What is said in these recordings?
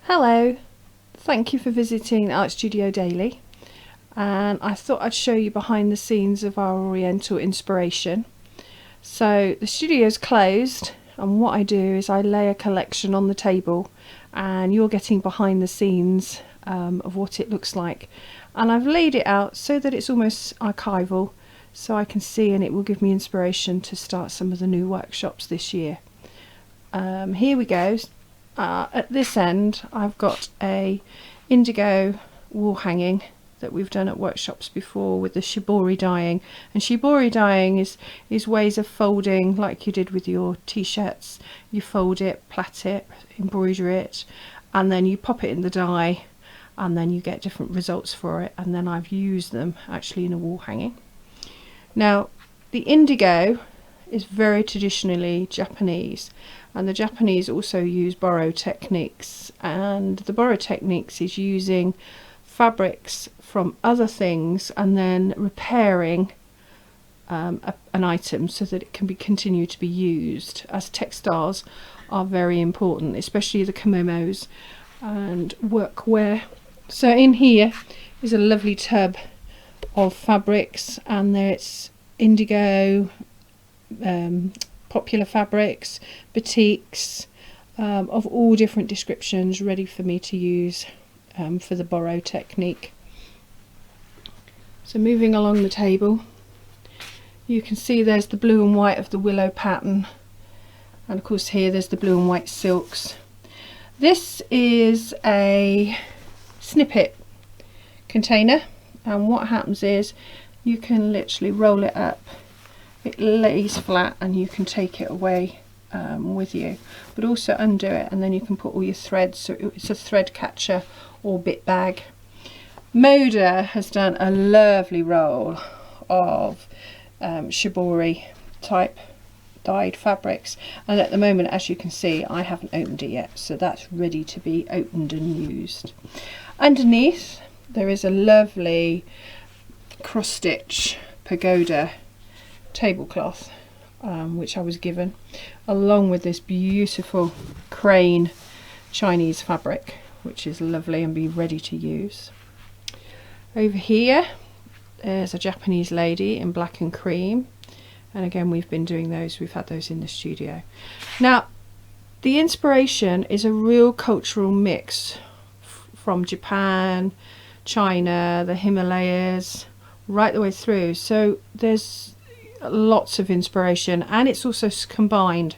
Hello, thank you for visiting Art Studio Daily, and I thought I'd show you behind the scenes of our Oriental inspiration. So the studio's closed, and what I do is I lay a collection on the table and you're getting behind the scenes of what it looks like, and I've laid it out so that it's almost archival, so I can see, and it will give me inspiration to start some of the new workshops this year. Here we go. At this end I've got a indigo wall hanging that we've done at workshops before with the shibori dyeing, and shibori dyeing is ways of folding like you did with your t-shirts. You fold it, plait it, embroider it, and then you pop it in the dye, and then you get different results for it, and then I've used them actually in a wall hanging. Now the indigo is very traditionally Japanese, and the Japanese also use borrow techniques, and the borrow techniques is using fabrics from other things and then repairing an item so that it can continue to be used, as textiles are very important, especially the kimonos and workwear. So in here is a lovely tub of fabrics, and there's indigo, popular fabrics, batiks, of all different descriptions, ready for me to use for the borrow technique. So moving along the table, you can see there's the blue and white of the willow pattern, and of course here there's the blue and white silks. This is a snippet container, and what happens is you can literally roll it up, it lays flat, and you can take it away with you, but also undo it, and then you can put all your threads, so it's a thread catcher or bit bag. Moda has done a lovely roll of shibori type dyed fabrics, and at the moment, as you can see, I haven't opened it yet, so that's ready to be opened and used. Underneath there is a lovely cross stitch pagoda tablecloth, which I was given, along with this beautiful crane Chinese fabric, which is lovely and be ready to use. Over here there's a Japanese lady in black and cream, and again we've been doing those, we've had those in the studio. Now the inspiration is a real cultural mix from Japan, China, the Himalayas, right the way through, so there's lots of inspiration, and it's also combined,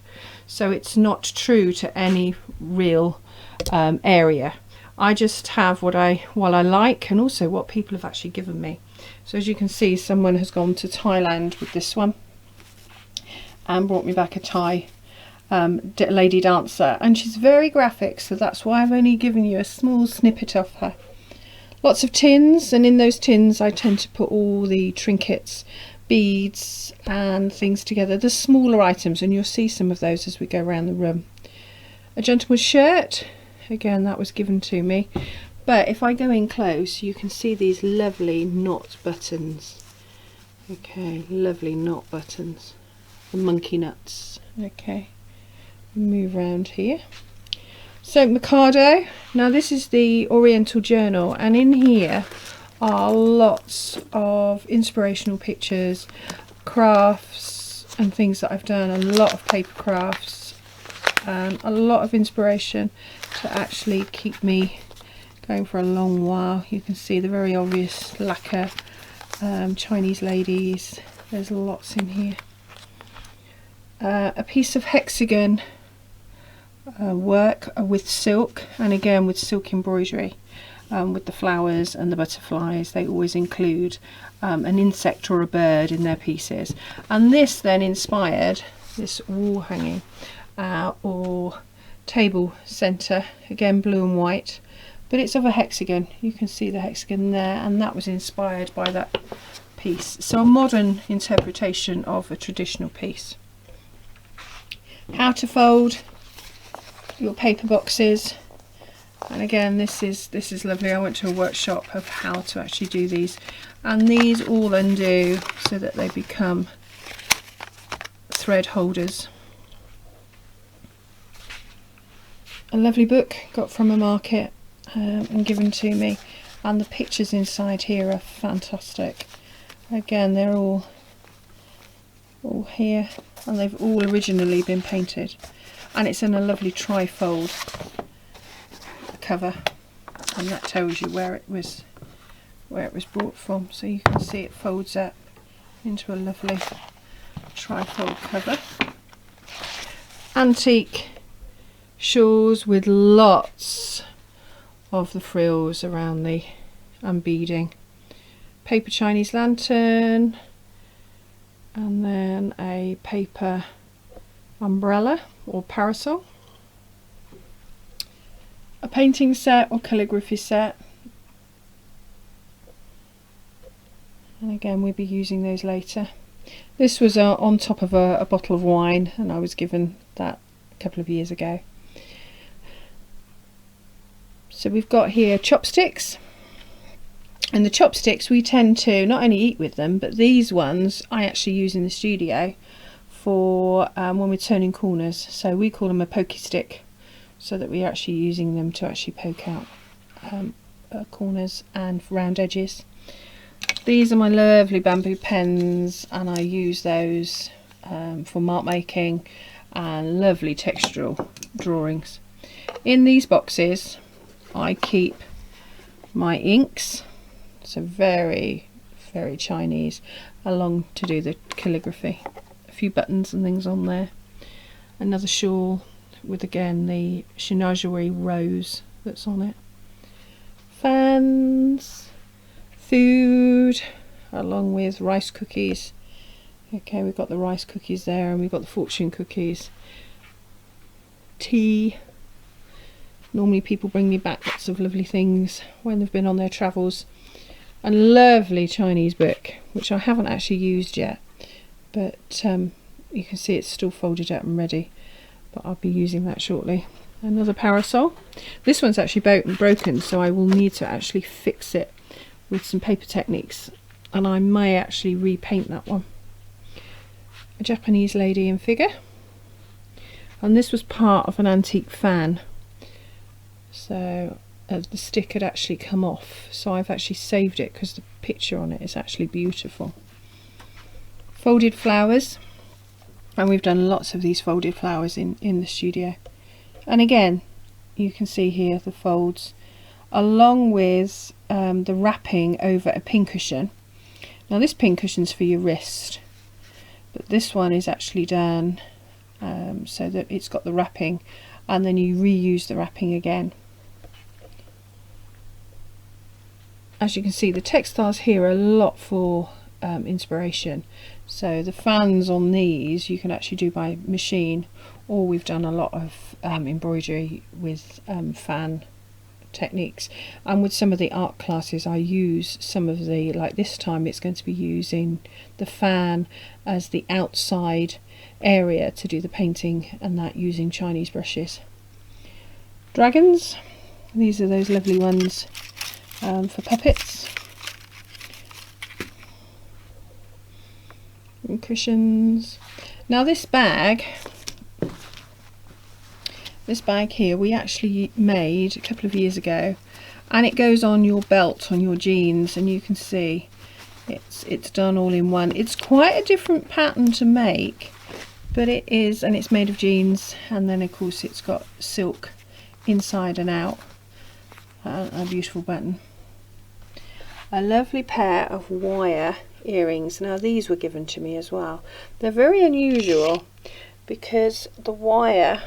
so it's not true to any real area. I just have what I like, and also what people have actually given me. So as you can see, someone has gone to Thailand with this one and brought me back a Thai lady dancer, and she's very graphic, so that's why I've only given you a small snippet of her. Lots of tins, and in those tins I tend to put all the trinkets, beads and things together, the smaller items, and you'll see some of those as we go around the room. A gentleman's shirt, again that was given to me, but if I go in close you can see these lovely knot buttons. Okay, lovely knot buttons, the monkey nuts. Okay, move around here. So Mikado, now this is the Oriental journal, and in here are lots of inspirational pictures, crafts and things that I've done, a lot of paper crafts, a lot of inspiration to actually keep me going for a long while. You can see the very obvious lacquer Chinese ladies, there's lots in here. A piece of hexagon work with silk, and again with silk embroidery. With the flowers and the butterflies, they always include an insect or a bird in their pieces, and this then inspired this wall hanging or table centre, again blue and white, but it's of a hexagon. You can see the hexagon there, and that was inspired by that piece, so a modern interpretation of a traditional piece. How to fold your paper boxes. And again, this is lovely. I went to a workshop of how to actually do these, and these all undo so that they become thread holders. a lovely book got from a market and given to me, and the pictures inside here are fantastic. Again, they're all here, and they've all originally been painted, and it's in a lovely tri-fold cover, and that tells you where it was brought from, so you can see it folds up into a lovely tri-fold cover. Antique shawls with lots of the frills around the and beading. Paper Chinese lantern, and then a paper umbrella or parasol. A painting set or calligraphy set, and again we'll be using those later. This was on top of a bottle of wine, and I was given that a couple of years ago. So we've got here chopsticks, and the chopsticks we tend to not only eat with them, but these ones I actually use in the studio for when we're turning corners. So we call them a pokey stick, so that we're actually using them to actually poke out corners and round edges. These are my lovely bamboo pens, and I use those for mark making and lovely textural drawings. In these boxes I keep my inks, so very Chinese, along to do the calligraphy. A few buttons and things on there. Another shawl with again the chinoiserie rose that's on it. Fans, food, along with rice cookies. Okay, we've got the rice cookies there, and we've got the fortune cookies. Tea. Normally people bring me back lots of lovely things when they've been on their travels. A lovely Chinese book, which I haven't actually used yet, but you can see it's still folded up and ready, but I'll be using that shortly. Another parasol. This one's actually broken, so I will need to actually fix it with some paper techniques, and I may actually repaint that one. A Japanese lady in figure, and this was part of an antique fan, so the stick had actually come off, so I've actually saved it because the picture on it is actually beautiful. Folded flowers, and we've done lots of these folded flowers in the studio, and again you can see here the folds along with the wrapping over a pincushion. Now this pincushion is for your wrist, but this one is actually done so that it's got the wrapping, and then you reuse the wrapping again. As you can see, the textiles here are a lot for inspiration, so the fans on these you can actually do by machine, or we've done a lot of embroidery with fan techniques, and with some of the art classes I use some of the, like this time it's going to be using the fan as the outside area to do the painting, and that using Chinese brushes. Dragons, these are those lovely ones for puppets. And cushions. Now this bag here we actually made a couple of years ago, and it goes on your belt, on your jeans, and you can see it's done all in one. It's quite a different pattern to make, but it is, and it's made of jeans, and then of course it's got silk inside and out. A beautiful button. A lovely pair of wire earrings. Now these were given to me as well. They're very unusual because the wire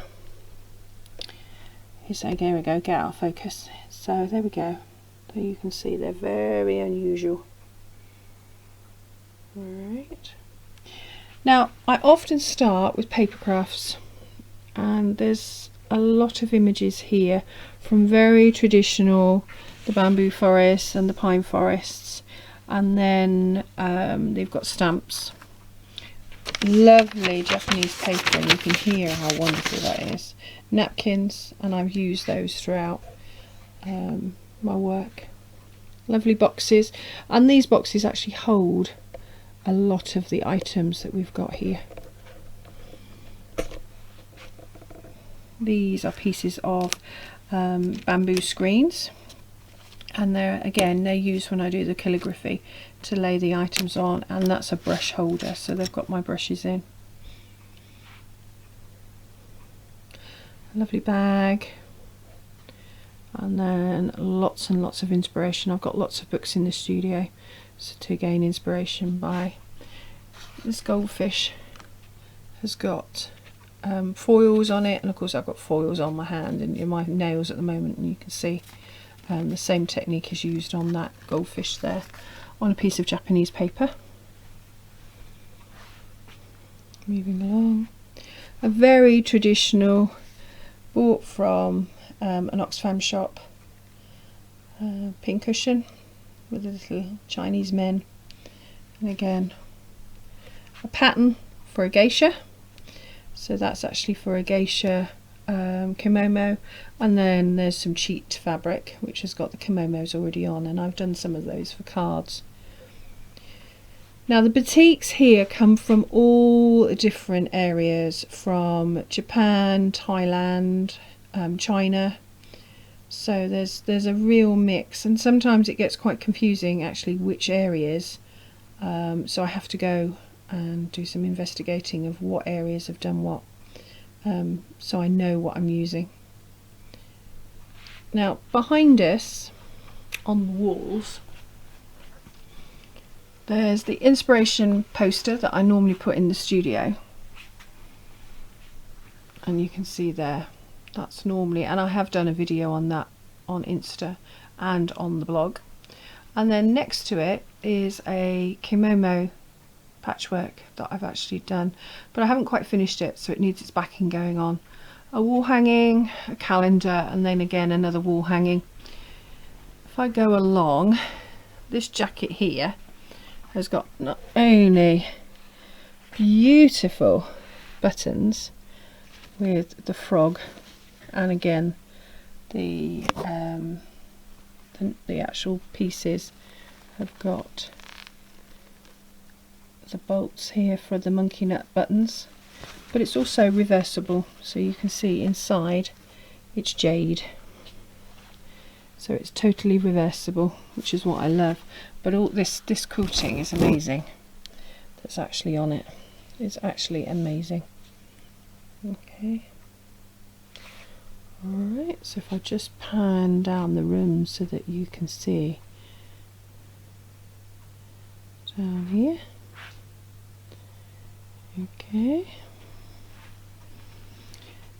is, here we go, get out of focus. So there we go. There you can see they're very unusual. Alright. Now I often start with paper crafts, and there's a lot of images here from very traditional, the bamboo forests and the pine forests, and then they've got stamps, lovely Japanese paper, and you can hear how wonderful that is. Napkins, and I've used those throughout my work. Lovely boxes, and these boxes actually hold a lot of the items that we've got here. These are pieces of bamboo screens, and they're used when I do the calligraphy to lay the items on, and that's a brush holder, so they've got my brushes in. A lovely bag, and then lots and lots of inspiration. I've got lots of books in the studio, so to gain inspiration by this goldfish has got foils on it, and of course I've got foils on my hand and in my nails at the moment, and you can see the same technique is used on that goldfish there on a piece of Japanese paper. Moving along, a very traditional, bought from an Oxfam shop, pincushion with a little Chinese men, and again a pattern for a geisha. So that's actually for a geisha kimono, and then there's some cheat fabric which has got the kimonos already on, and I've done some of those for cards. Now the batiks here come from all different areas, from Japan, Thailand, China, so there's a real mix, and sometimes it gets quite confusing actually which areas, so I have to go and do some investigating of what areas have done what, so I know what I'm using. Now behind us on the walls there's the inspiration poster that I normally put in the studio, and you can see there that's normally, and I have done a video on that on Insta and on the blog, and then next to it is a kimono patchwork that I've actually done, but I haven't quite finished it, so it needs its backing going on. A wall hanging, a calendar, and then again another wall hanging. If I go along, this jacket here has got not only beautiful buttons with the frog, and again the actual pieces have got the bolts here for the monkey nut buttons, but it's also reversible, so you can see inside it's jade, so it's totally reversible, which is what I love. But all this quilting is amazing that's actually on it. It's actually amazing. Okay, alright, so if I just pan down the room so that you can see down here. Okay,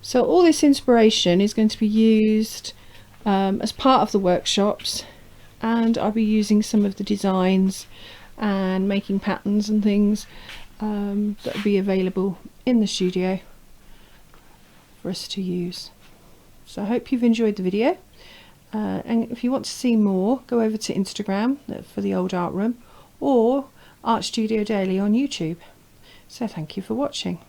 so all this inspiration is going to be used as part of the workshops, and I'll be using some of the designs and making patterns and things that will be available in the studio for us to use. So I hope you've enjoyed the video, and if you want to see more, go over to Instagram for the Old Art Room, or Art Studio Daily on YouTube. So thank you for watching.